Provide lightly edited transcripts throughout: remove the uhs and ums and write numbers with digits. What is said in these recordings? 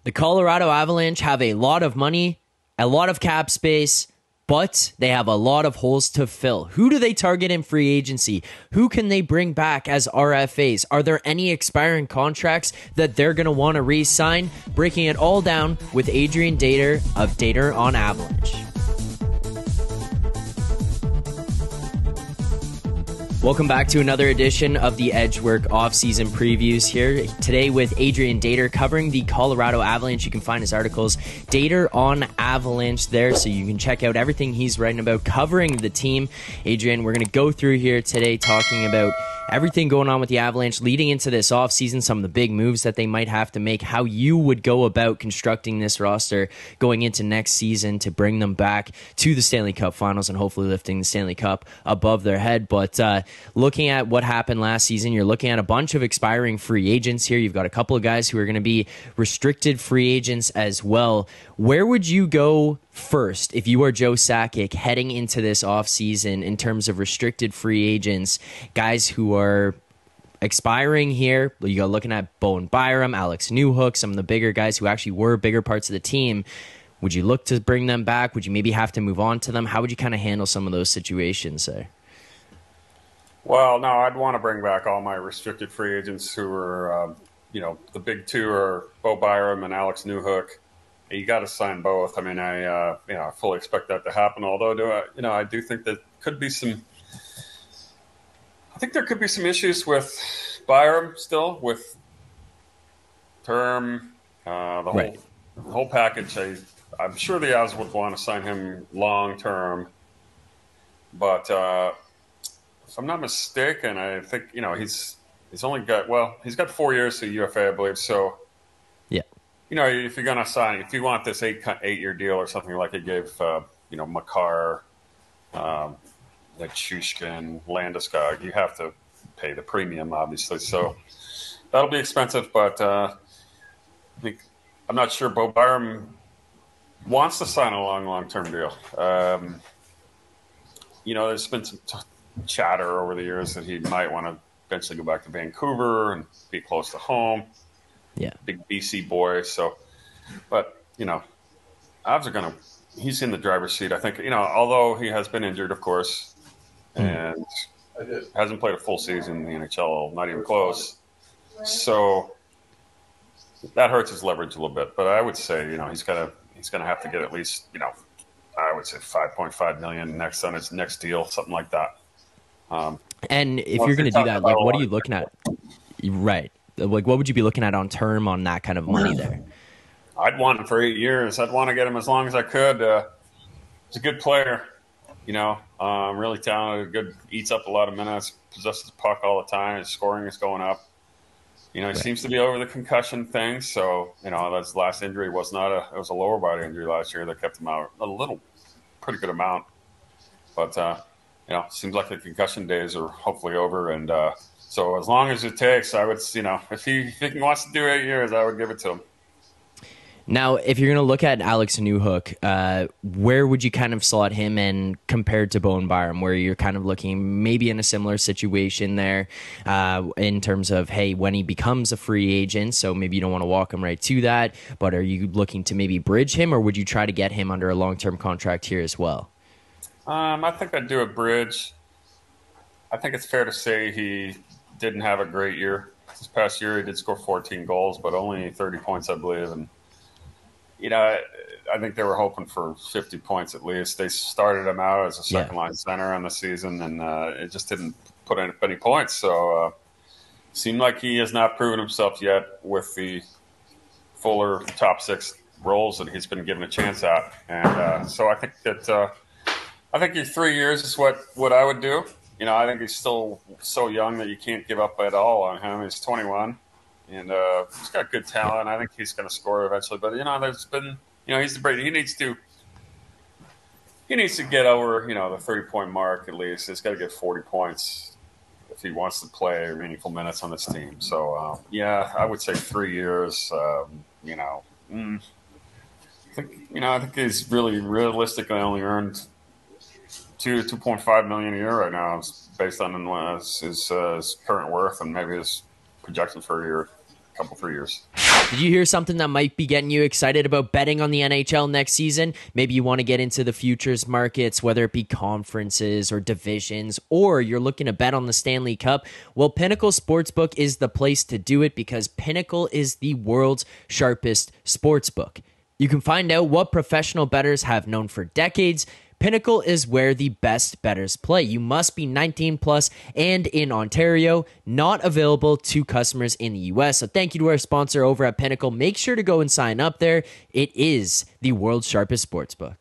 The Colorado Avalanche have a lot of money, a lot of cap space, but they have a lot of holes to fill. Who do they target in free agency? Who can they bring back as RFAs? Are there any expiring contracts that they're going to want to re-sign? Breaking it all down with Adrain Dater of Dater on Avalanche. Welcome back to another edition of the Edgework offseason previews here. Today with Adrain Dater covering the Colorado Avalanche. You can find his articles, Dater on Avalanche, there, so you can check out everything he's writing about covering the team. Adrain, we're going to go through here today talking about everything going on with the Avalanche leading into this offseason, some of the big moves that they might have to make, how you would go about constructing this roster going into next season to bring them back to the Stanley Cup Finals and hopefully lifting the Stanley Cup above their head. But looking at what happened last season, you're looking at a bunch of expiring free agents here. You've got a couple of guys who are going to be restricted free agents as well. Where would you go first if you are Joe Sakic heading into this offseason in terms of restricted free agents, guys who are expiring here? You got looking at Bowen, Byram, Alex Newhook, some of the bigger guys who actually were bigger parts of the team. Would you look to bring them back? Would you maybe have to move on to them? How would you kind of handle some of those situations there? Well, no, I'd want to bring back all my restricted free agents who are, the big two are Bo Byram and Alex Newhook. You got to sign both. I mean, I fully expect that to happen. Although, I do think that could be some. I think there could be some issues with Byram still with term, the whole package. I'm sure the Avs would want to sign him long term, but if I'm not mistaken, I think he's only got he's got 4 years to UFA, I believe. So. If you're going to sign, if you want this 8-year deal or something like it gave, Makar, like Shushkin, Landeskog, you have to pay the premium, obviously. So that'll be expensive, but I'm not sure Bo Byram wants to sign a long-term deal. There's been some chatter over the years that he might want to eventually go back to Vancouver and be close to home. Yeah, big BC boy. So, but Avs are he's in the driver's seat. I think although he has been injured, of course, and hasn't played a full season in the NHL, not even close. So that hurts his leverage a little bit. But I would say he's gonna have to get at least I would say $5.5 million next on his next deal, something like that. And if you're going to do that, like, what are you looking at? Right. Like, what would you be looking at on term on that kind of money there? I'd want him for 8 years. I'd want to get him as long as I could. He's a good player, really talented, good, eats up a lot of minutes, possesses the puck all the time. His scoring is going up. He seems to be over the concussion thing. So, his last injury was it was a lower body injury last year that kept him out pretty good amount. But, seems like the concussion days are hopefully over. And, so as long as it takes, I would, if he wants to do 8 years, I would give it to him. Now, if you're going to look at Alex Newhook, where would you kind of slot him in compared to Bowen Byram, where you're kind of looking maybe in a similar situation there in terms of, hey, when he becomes a free agent, so maybe you don't want to walk him right to that, but are you looking to maybe bridge him, or would you try to get him under a long-term contract here as well? I think I'd do a bridge. I think it's fair to say he didn't have a great year. This past year, he did score 14 goals, but only 30 points, I believe. And, I think they were hoping for 50 points at least. They started him out as a second-line center on the season, and it just didn't put in any points. So seemed like he has not proven himself yet with the fuller top six roles that he's been given a chance at. And so I think that I think 3 years is what I would do. I think he's still so young that you can't give up at all on him. He's 21, and he's got good talent. I think he's going to score eventually. But there's been, he's the Brady. He needs to get over, the 30-point mark at least. He's got to get 40 points if he wants to play meaningful minutes on this team. So I would say 3 years. I think he's really realistically only earned $2.5 million a year right now, based on his current worth and maybe his projection for a couple 3 years. Did you hear something that might be getting you excited about betting on the NHL next season? Maybe you want to get into the futures markets, whether it be conferences or divisions, or you're looking to bet on the Stanley Cup. Well, Pinnacle Sportsbook is the place to do it because Pinnacle is the world's sharpest sportsbook. You can find out what professional bettors have known for decades. Pinnacle is where the best bettors play. You must be 19 plus and in Ontario, not available to customers in the US. So thank you to our sponsor over at Pinnacle. Make sure to go and sign up there. It is the world's sharpest sportsbook.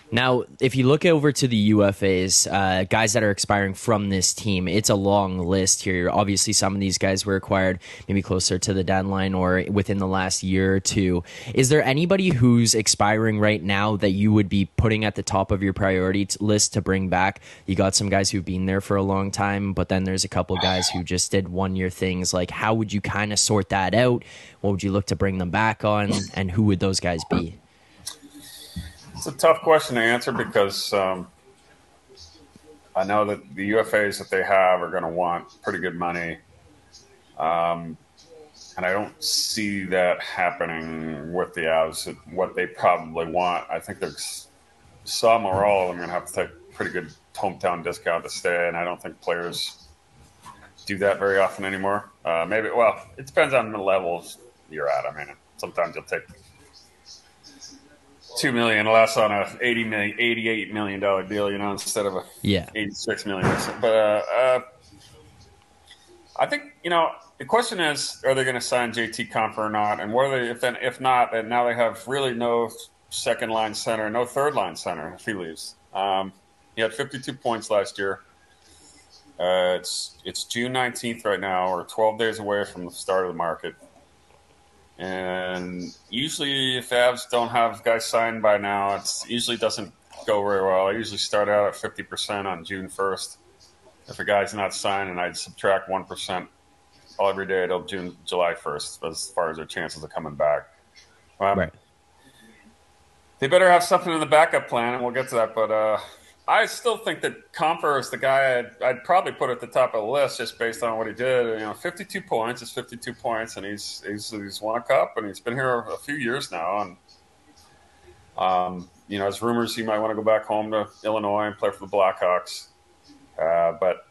Now, if you look over to the UFAs, guys that are expiring from this team, it's a long list here. Obviously, some of these guys were acquired maybe closer to the deadline or within the last year or two. Is there anybody who's expiring right now that you would be putting at the top of your priority list to bring back? You got some guys who've been there for a long time, but then there's a couple guys who just did one-year things. Like, how would you kind of sort that out? What would you look to bring them back on, and who would those guys be? It's a tough question to answer because I know that the UFAs that they have are going to want pretty good money. And I don't see that happening with the Avs, what they probably want. I think there's some or all of them going to have to take a pretty good hometown discount to stay, and I don't think players do that very often anymore. Maybe, well, it depends on the levels you're at. I mean, sometimes you'll take $2 million less on a $88 million deal, you know, instead of a $86 million. But I think, you know, the question is, are they going to sign JT Compher or not? And what are they? If not, then now they have really no second line center, no third line center if he leaves. He had 52 points last year. It's June 19th right now, or 12 days away from the start of the market. And usually if Avs don't have guys signed by now, it usually doesn't go very well. I usually start out at 50% on June 1st. If a guy's not signed, and I'd subtract 1% every day till July 1st as far as their chances of coming back. Right. They better have something in the backup plan, and we'll get to that. But I still think that Compher is the guy I'd probably put at the top of the list just based on what he did. You know, 52 points is 52 points, and he's won a cup, and he's been here a few years now. And you know, there's rumors he might want to go back home to Illinois and play for the Blackhawks. But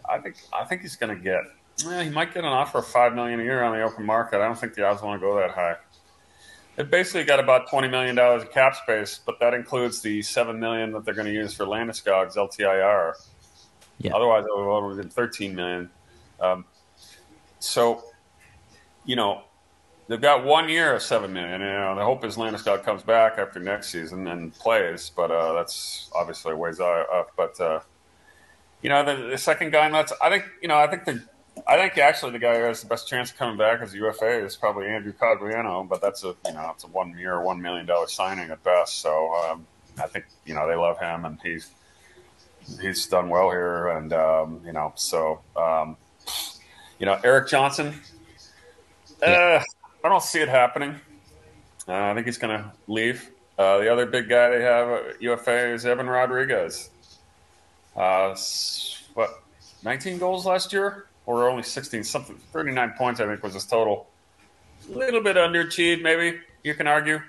I think he's going to get. He might get an offer of $5 million a year on the open market. I don't think the Avs want to go that high. It basically got about $20 million of cap space, but that includes the $7 million that they're going to use for Landeskog's LTIR. Yeah. Otherwise, it would have been $13 million. So, you know, they've got 1 year of $7 million. You know, the hope is Landeskog comes back after next season and plays, but that's obviously a ways up. But you know, the second guy, I think actually the guy who has the best chance of coming back as a UFA is probably Andrew Cogliano, but it's a 1 year, $1 million signing at best. So I think, you know, they love him, and he's done well here. And, you know, so, you know, Eric Johnson, I don't see it happening. I think he's going to leave. The other big guy they have at UFA is Evan Rodriguez. 19 goals last year? Or only 16, 39 points, I think, was his total. A little bit underachieved, maybe, you can argue.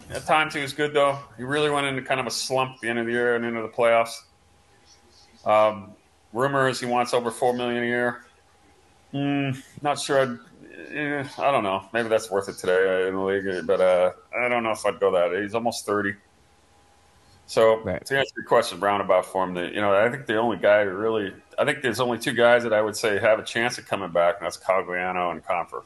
At times he was good, though. He really went into kind of a slump at the end of the year and into the playoffs. Rumor is he wants over $4 million a year. Not sure. I don't know. Maybe that's worth it today in the league, but I don't know if I'd go that. He's almost 30. So to answer your question, roundabout form, you know, I think the only guy who really, I think there's only two guys that I would say have a chance of coming back, and that's Cogliano and Compher.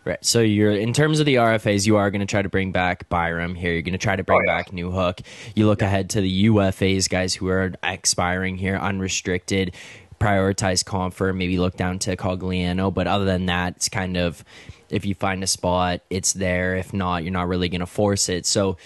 Right. So you're, in terms of the RFAs, you are going to try to bring back Byram here. You're going to try to bring back Newhook. You look ahead to the UFAs, guys who are expiring here, unrestricted. Prioritize Compher, maybe look down to Cogliano. But other than that, it's kind of, if you find a spot, it's there. If not, you're not really going to force it. So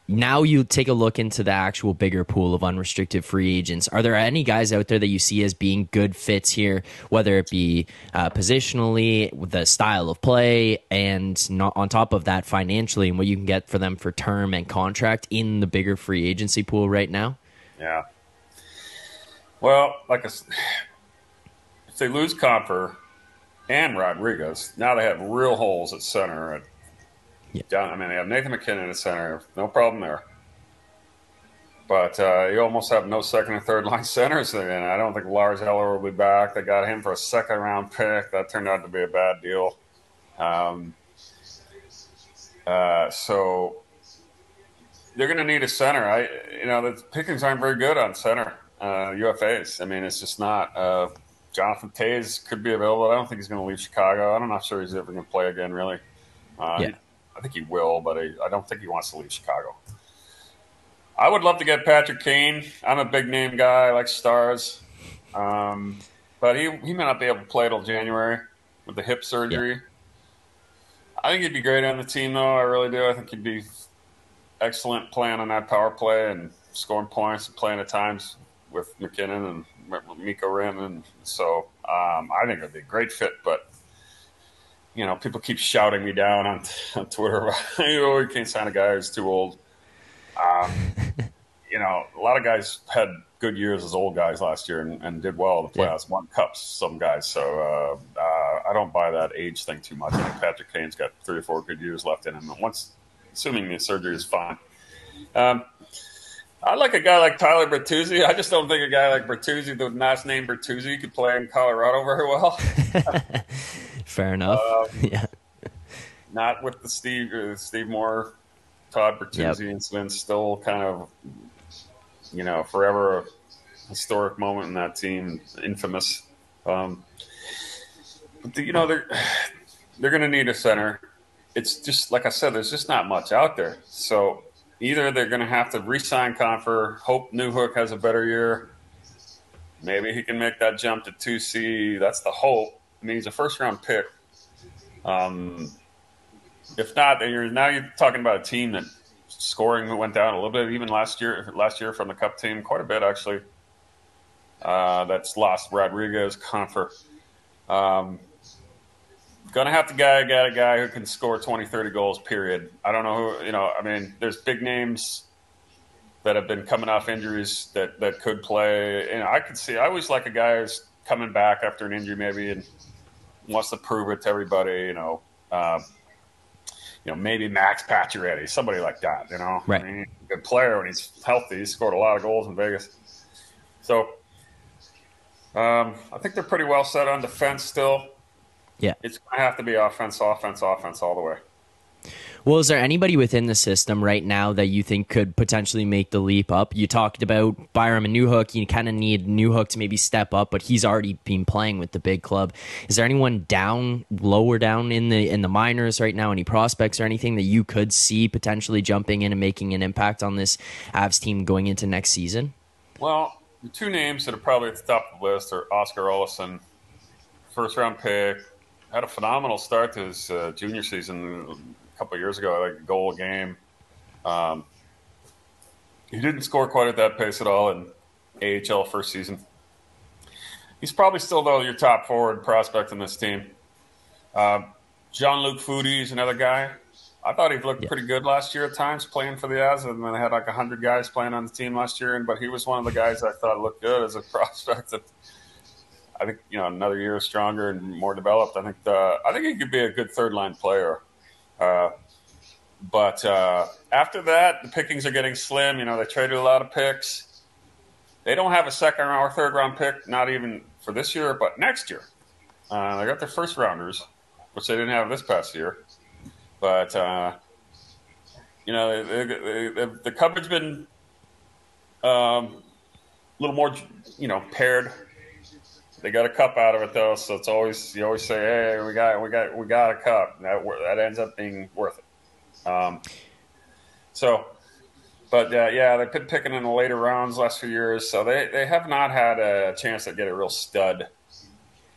now you take a look into the actual bigger pool of unrestricted free agents. Are there any guys out there that you see as being good fits here, whether it be positionally, the style of play, and not on top of that financially, and what you can get for them for term and contract in the bigger free agency pool right now? Yeah. Well, if they lose Compher, and Rodriguez. Now they have real holes at center. Yeah. I mean, they have Nathan MacKinnon at center. No problem there. But you almost have no second and third line centers. And I don't think Lars Eller will be back. They got him for a second round pick. That turned out to be a bad deal. So they're going to need a center. The pickings aren't very good on center UFAs. I mean, it's just not. Jonathan Toews could be available. I don't think he's going to leave Chicago. I'm not sure he's ever going to play again, really. I think he will, but I don't think he wants to leave Chicago. I would love to get Patrick Kane. I'm a big name guy. I like stars. But he may not be able to play till January with the hip surgery. Yeah. I think he'd be great on the team, though. I really do. I think he'd be excellent playing on that power play and scoring points and playing at times with MacKinnon and Mikko Rin. And so I think it would be a great fit. But, people keep shouting me down on Twitter about, you can't sign a guy who's too old. A lot of guys had good years as old guys last year and did well in the playoffs, won cups, some guys. So I don't buy that age thing too much. I think Patrick Kane's got 3 or 4 good years left in him. And assuming the surgery is fine. I like a guy like Tyler Bertuzzi. I just don't think a guy like Bertuzzi, the last name Bertuzzi, could play in Colorado very well. Fair enough. Yeah. Not with the Steve Moore, Todd Bertuzzi incident. Still kind of, forever a historic moment in that team, infamous. But they're going to need a center. It's just like I said, there's just not much out there. So either they're going to have to re-sign Confer, hope Newhook has a better year. Maybe he can make that jump to 2C. That's the hope. I mean, he's a first-round pick. If not, then you're talking about a team that scoring went down a little bit, even last year from the Cup team, quite a bit actually. That's lost Rodriguez, Confer. Going to have to get a guy who can score 20, 30 goals, period. I don't know who, there's big names that have been coming off injuries that could play. And I always like a guy who's coming back after an injury maybe and wants to prove it to everybody, maybe Max Pacioretty, somebody like that, Right. I mean, he's a good player when he's healthy. He scored a lot of goals in Vegas. So I think they're pretty well set on defense still. Yeah. It's going to have to be offense all the way. Well, is there anybody within the system right now that you think could potentially make the leap up? You talked about Byram and Newhook. You kind of need Newhook to maybe step up, but he's already been playing with the big club. Is there anyone lower down in the minors right now? Any prospects or anything that you could see potentially jumping in and making an impact on this Avs team going into next season? Well, the 2 names that are probably at the top of the list are Oscar Olsson, first-round pick, had a phenomenal start to his junior season a couple of years ago, like a goal a game. He didn't score quite at that pace at all in AHL first season. He's probably still, though, your top forward prospect in this team. Jean-Luc Foudy is another guy. I thought he looked pretty good last year at times playing for the Avs, and then they had like 100 guys playing on the team last year. But he was one of the guys I thought looked good as a prospect. That I think another year stronger and more developed. I think he could be a good third-line player. But after that, the pickings are getting slim. They traded a lot of picks. They don't have a second or third round pick, not even for this year, but next year. They got their first rounders, which they didn't have this past year. But the cupboard's been a little more, paired. They got a cup out of it though, so it's always you always say, "Hey, we got a cup." That ends up being worth it. They've been picking in the later rounds last few years, so they have not had a chance to get a real stud,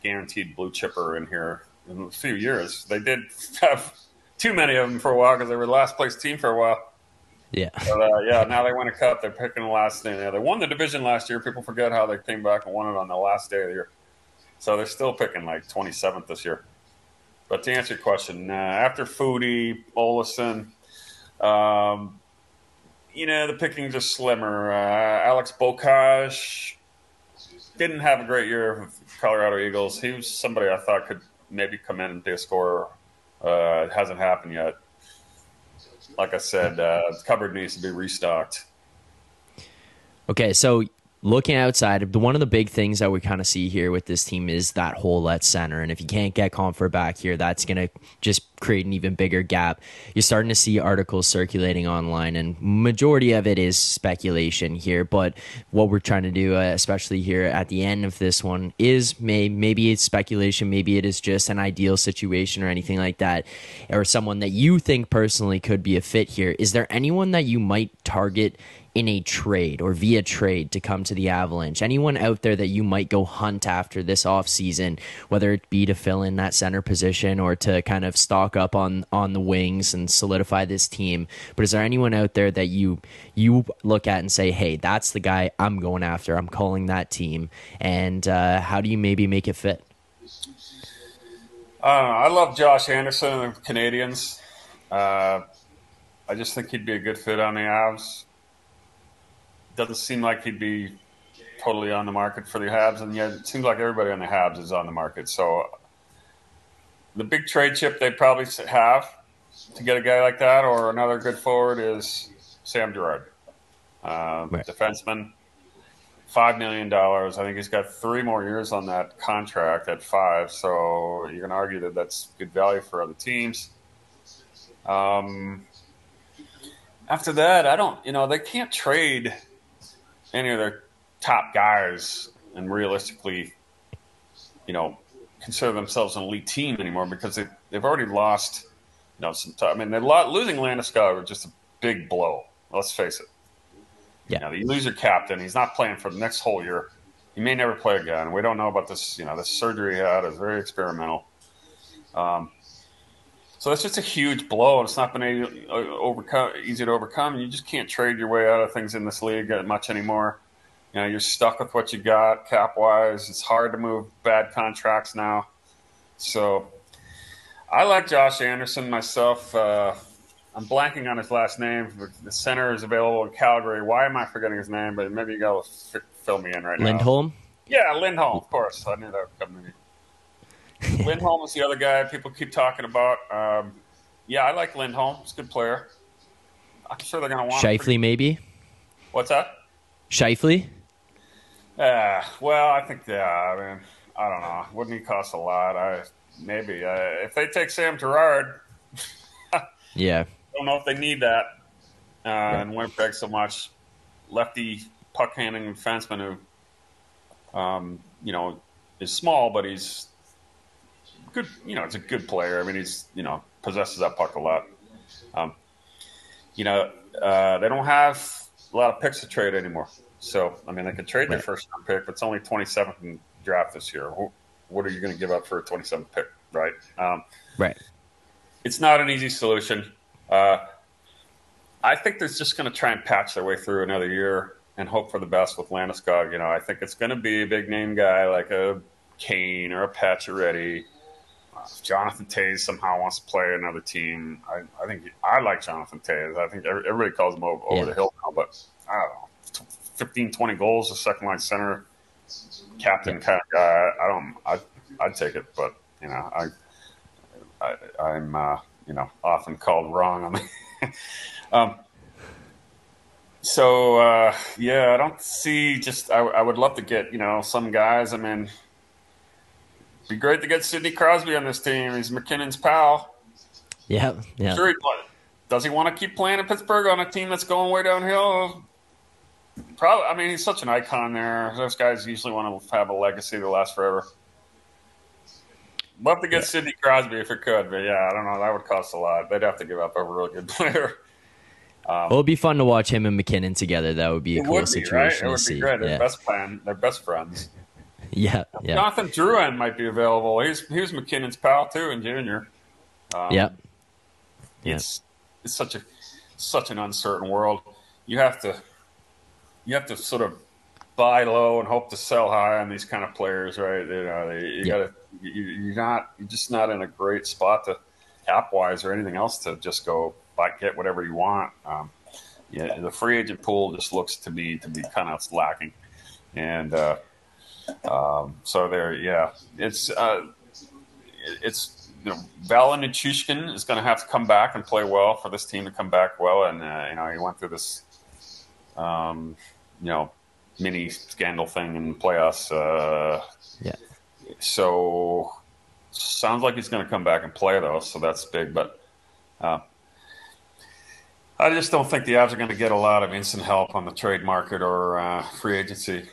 guaranteed blue chipper in here in a few years. They did have too many of them for a while because they were the last place team for a while. Yeah. But, now they win a cup. They're picking the last thing. They won the division last year. People forget how they came back and won it on the last day of the year. So they're still picking like 27th this year. But to answer your question, after Foudy, Olsson, the pickings are slimmer. Alex Bocage didn't have a great year with Colorado Eagles. He was somebody I thought could maybe come in and be a scorer. It hasn't happened yet. Like I said, the cupboard needs to be restocked. Okay, so looking outside, one of the big things that we kind of see here with this team is that hole at center. And if you can't get Comfort back here, that's going to just create an even bigger gap. You're starting to see articles circulating online, and majority of it is speculation here. But what we're trying to do, especially here at the end of this one, is maybe it's speculation, maybe it is just an ideal situation or anything like that, or someone that you think personally could be a fit here. Is there anyone that you might target in a trade or via trade to come to the Avalanche? Anyone out there that you might go hunt after this offseason, whether it be to fill in that center position or to kind of stock up on the wings and solidify this team? But is there anyone out there that you look at and say, hey, that's the guy I'm going after, I'm calling that team? And how do you maybe make it fit? I love Josh Anderson and the Canadians. I just think he'd be a good fit on the Avs. Doesn't seem like he'd be totally on the market for the Habs, and yet it seems like everybody on the Habs is on the market. So the big trade chip they probably have to get a guy like that or another good forward is Sam Girard, defenseman, $5 million. I think he's got 3 more years on that contract at 5, so you can argue that that's good value for other teams. After that, they can't trade any of their top guys and realistically, consider themselves an elite team anymore because they've already lost, some time. I mean, losing Landeskog was just a big blow. Let's face it. Yeah. You lose your captain. He's not playing for the next whole year. He may never play again. We don't know about this. This surgery he had is very experimental. So that's just a huge blow, and it's not been easy to overcome. You just can't trade your way out of things in this league much anymore. You're stuck with what you got cap-wise. It's hard to move bad contracts now. So I like Josh Anderson myself. I'm blanking on his last name. The center is available in Calgary. Why am I forgetting his name? But maybe you got to fill me in right now. Lindholm? Yeah, Lindholm, of course. I knew that would come to me. Lindholm is the other guy people keep talking about. I like Lindholm. He's a good player. I'm sure they're going to want Scheifele, maybe? What's that? Scheifele? Well, I think, I don't know. Wouldn't he cost a lot? Maybe. If they take Sam Girard, yeah. I don't know if they need that in Winnipeg so much. Lefty puck-handling defenseman who, is small, but he's good. It's a good player. I mean, he's, possesses that puck a lot. They don't have a lot of picks to trade anymore. So, I mean, they could trade their first-round pick, but it's only 27th in the draft this year. What are you going to give up for a 27th pick, right? Right. It's not an easy solution. I think they're just going to try and patch their way through another year and hope for the best with Landeskog. I think it's going to be a big-name guy like a Kane or a Pacioretty. If Jonathan Toews somehow wants to play another team, I think I like Jonathan Toews. I think everybody calls him over the hill now, but I don't know. 15, 20 goals, a second-line center, captain kind of guy. I'd take it, but, I'm often called wrong on the I don't see I would love to get, some guys. I mean, it'd be great to get Sidney Crosby on this team. He's MacKinnon's pal. Yeah. Sure, does he want to keep playing in Pittsburgh on a team that's going way downhill? Probably. I mean, he's such an icon there. Those guys usually want to have a legacy that lasts forever. Love to get Sidney Crosby if it could, but I don't know. That would cost a lot. They'd have to give up a real good player. It would be fun to watch him and MacKinnon together. That would be a cool situation to see. It would be great. They're best friends. Yeah. Jonathan Drouin might be available. He was McKinnon's pal too in junior. It's such an uncertain world. You have to sort of buy low and hope to sell high on these kind of players, right? You're just not in a great spot to cap wise or anything else to just go get whatever you want. The free agent pool just looks to be kind of lacking, and so there, it's it's, Val Nichushkin is going to have to come back and play well for this team to come back well. And, he went through this, mini scandal thing in the playoffs. So sounds like he's going to come back and play, though. So that's big. But I just don't think the Avs are going to get a lot of instant help on the trade market or free agency.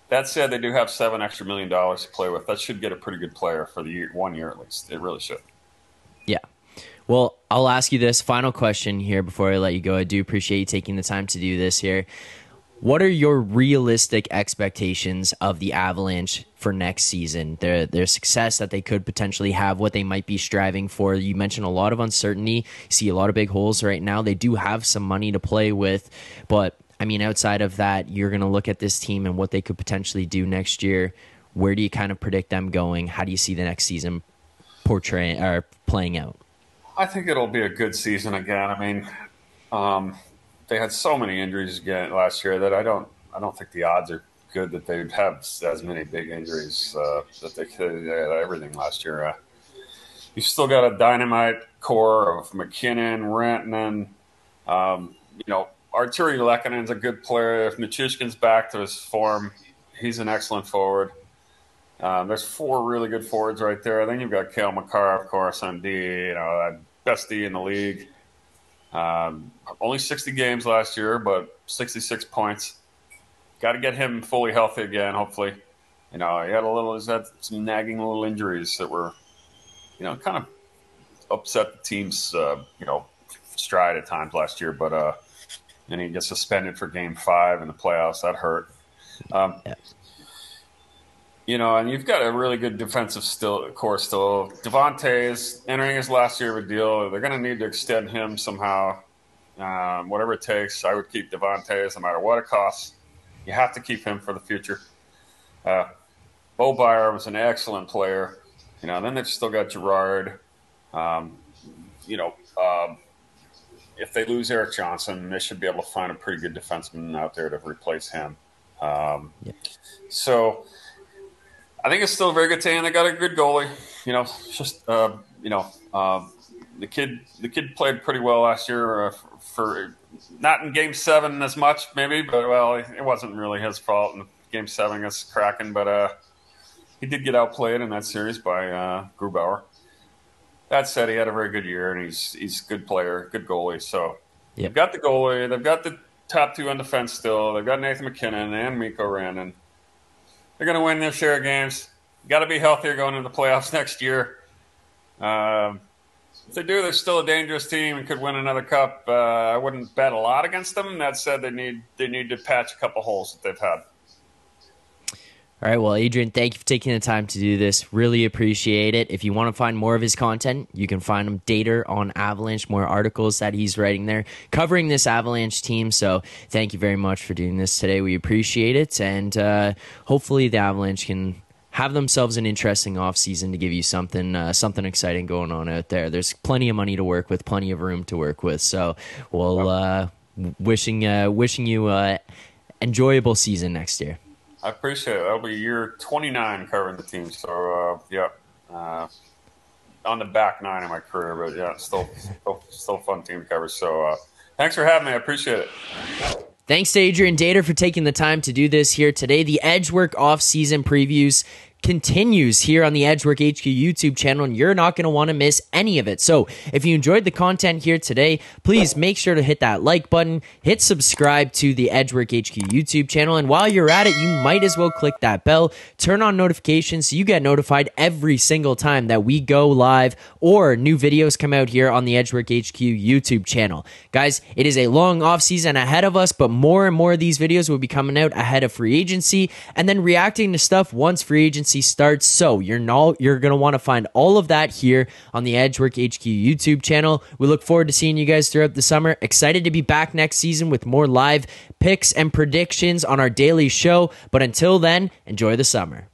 That said, they do have $7 extra million to play with. That should get a pretty good player for the year, 1 year at least. It really should. Yeah. Well, I'll ask you this final question here before I let you go. I do appreciate you taking the time to do this here. What are your realistic expectations of the Avalanche for next season? Their success that they could potentially have, what they might be striving for. You mentioned a lot of uncertainty. You see a lot of big holes right now. They do have some money to play with, but outside of that, you're going to look at this team and what they could potentially do next year. Where do you kind of predict them going? How do you see the next season playing out? I think it'll be a good season again. They had so many injuries again last year that I don't think the odds are good that they'd have as many big injuries that they had everything last year. You've still got a dynamite core of MacKinnon, Rantanen, Arturi Lekkonen's a good player. If Nichushkin's back to his form, he's an excellent forward. There's 4 really good forwards right there. Then you've got Cale Makar, of course, on D, best D in the league. Only 60 games last year, but 66 points. Got to get him fully healthy again, hopefully. He's had some nagging little injuries that were, kind of upset the team's, stride at times last year, but and he gets suspended for Game 5 in the playoffs. That hurt. And you've got a really good defensive core still. Devontae is entering his last year of a deal. They're going to need to extend him somehow. Whatever it takes, I would keep Devontae no matter what it costs. You have to keep him for the future. Bo Byram was an excellent player. Then they've still got Gerard. If they lose Eric Johnson, they should be able to find a pretty good defenseman out there to replace him. So I think it's still a very good team. They got a good goalie. The kid played pretty well last year for not in Game 7 as much, maybe, but it wasn't really his fault in Game 7 against Kraken. But he did get outplayed in that series by Grubauer. That said, he had a very good year, and he's a good player, good goalie. So They've got the goalie. They've got the top 2 on defense still. They've got Nathan MacKinnon and Mikko Rantanen. They're going to win their share of games. Got to be healthier going into the playoffs next year. If they do, they're still a dangerous team and could win another cup. I wouldn't bet a lot against them. That said, they need to patch a couple holes that they've had. All right, well, Adrain, thank you for taking the time to do this. Really appreciate it. If you want to find more of his content, you can find him Dater on Avalanche, more articles that he's writing there covering this Avalanche team. So thank you very much for doing this today. We appreciate it, and hopefully the Avalanche can have themselves an interesting offseason to give you something exciting going on out there. There's plenty of money to work with, plenty of room to work with. So we'll wishing you an enjoyable season next year. I appreciate it. That'll be year 29 covering the team. So, on the back 9 of my career, but yeah, still a fun team to cover. So, thanks for having me. I appreciate it. Thanks to Adrian Dater for taking the time to do this here today. The Edgework off-season previews continues here on the Edgework HQ YouTube channel, and you're not going to want to miss any of it. So if you enjoyed the content here today, please make sure to hit that like button, hit subscribe to the Edgework HQ YouTube channel, and while you're at it, you might as well click that bell, turn on notifications so you get notified every single time that we go live or new videos come out here on the Edgework HQ YouTube channel. Guys, it is a long off season ahead of us, but more and more of these videos will be coming out ahead of free agency and then reacting to stuff once free agency starts. So you're going to want to find all of that here on the Edgework HQ YouTube channel. We look forward to seeing you guys throughout the summer. Excited to be back next season with more live picks and predictions on our daily show. But until then, enjoy the summer.